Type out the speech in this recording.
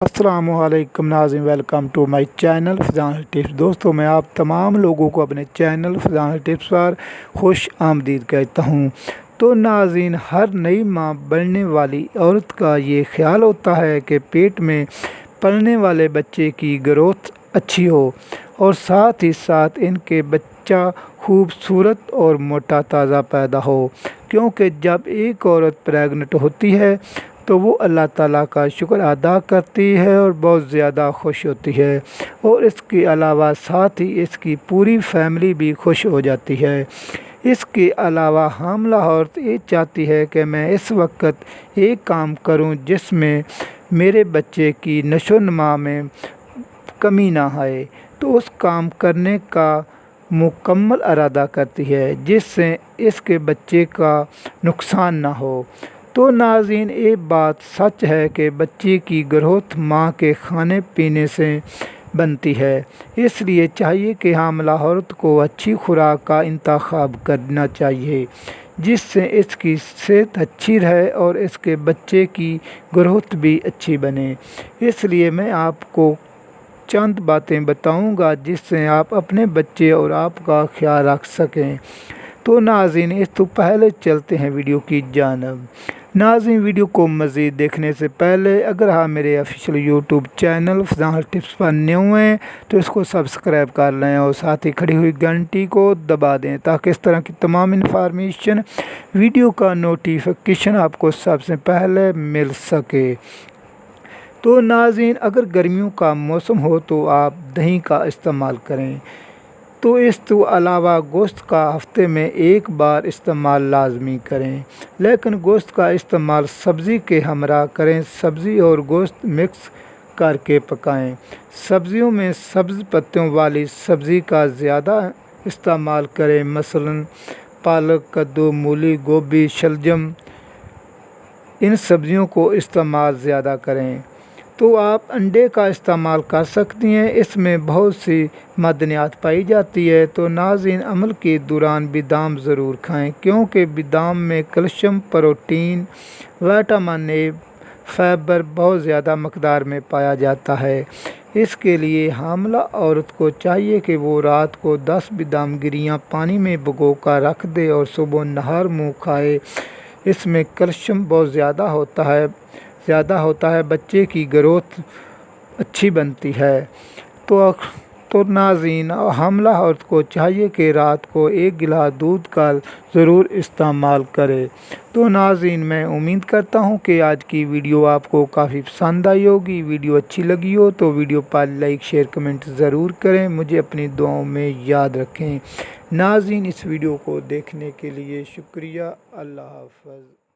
अस्सलाम वालेकुम नाज़रीन, welcome to my channel Fazan tips. दोस्तों, मैं आप तमाम लोगों को अपने चैनल फ़ज़ान टिप्स पर खुश आमदीद कहता हूँ। तो नाज़रीन, हर नई माँ बनने वाली औरत का ये ख्याल होता है कि पेट में पलने वाले बच्चे की ग्रोथ अच्छी हो और साथ ही साथ इनके बच्चा खूबसूरत और मोटा ताज़ा पैदा हो, क्योंकि जब एक औरत प्रेग्नेंट होती है तो वो अल्लाह ताला का शुक्र अदा करती है और बहुत ज़्यादा खुश होती है, और इसके अलावा साथ ही इसकी पूरी फैमिली भी खुश हो जाती है। इसके अलावा हामला औरत ये चाहती है कि मैं इस वक्त एक काम करूं जिसमें मेरे बच्चे की नशो-नमा में कमी ना आए, तो उस काम करने का मुकम्मल इरादा करती है जिससे इसके बच्चे का नुकसान ना हो। तो नाज़रीन, ये बात सच है कि बच्चे की ग्रोथ माँ के खाने पीने से बनती है, इसलिए चाहिए कि हामला औरत को अच्छी खुराक का इंतखाब करना चाहिए जिससे इसकी सेहत अच्छी रहे और इसके बच्चे की ग्रोथ भी अच्छी बने। इसलिए मैं आपको चंद बातें बताऊंगा जिससे आप अपने बच्चे और आपका ख्याल रख सकें। तो नाज़रीन, इस तो पहले चलते हैं वीडियो की जानब। नाज़रीन, वीडियो को मज़ीद देखने से पहले अगर आप मेरे official YouTube channel Fazan tips पर न्यू हैं तो इसको सब्सक्राइब कर लें और साथ ही खड़ी हुई घंटी को दबा दें ताकि इस तरह की तमाम इन्फॉर्मेशन वीडियो का नोटिफिकेशन आपको सबसे पहले मिल सके। तो नाज़रीन, अगर गर्मियों का मौसम हो तो आप दही का इस्तेमाल करें। तो इस तो अलावा गोश्त का हफ्ते में एक बार इस्तेमाल लाजमी करें, लेकिन गोश्त का इस्तेमाल सब्ज़ी के हमरा करें। सब्ज़ी और गोश्त मिक्स करके पकाएं। सब्ज़ियों में सब्ज़ पत्तियों वाली सब्ज़ी का ज़्यादा इस्तेमाल करें, मसलन पालक, कद्दू, मूली, गोभी, शलजम। इन सब्ज़ियों को इस्तेमाल ज़्यादा करें। तो आप अंडे का इस्तेमाल कर सकती हैं, इसमें बहुत सी मदनियात पाई जाती है। तो नाज़रीन, अमल के दौरान बादाम ज़रूर खाएं, क्योंकि बादाम में calcium, protein, vitamin A, fibre बहुत ज़्यादा मकदार में पाया जाता है। इसके लिए हामला औरत को चाहिए कि वो रात को 10 बादाम गिरियाँ पानी में भिगो कर रख दे और सुबह नहर मुँह खाए। इसमें कैल्शियम बहुत ज़्यादा होता है, बच्चे की ग्रोथ अच्छी बनती है। तो नाज़रीन, हामला औरत को चाहिए कि रात को 1 गिलास दूध का ज़रूर इस्तेमाल करे। तो नाज़रीन, मैं उम्मीद करता हूँ कि आज की वीडियो आपको काफ़ी पसंद आई होगी। वीडियो अच्छी लगी हो तो वीडियो पर लाइक, शेयर, कमेंट ज़रूर करें। मुझे अपनी दुआओं में याद रखें। नाज़रीन, इस वीडियो को देखने के लिए शुक्रिया। अल्लाह हाफ़िज़।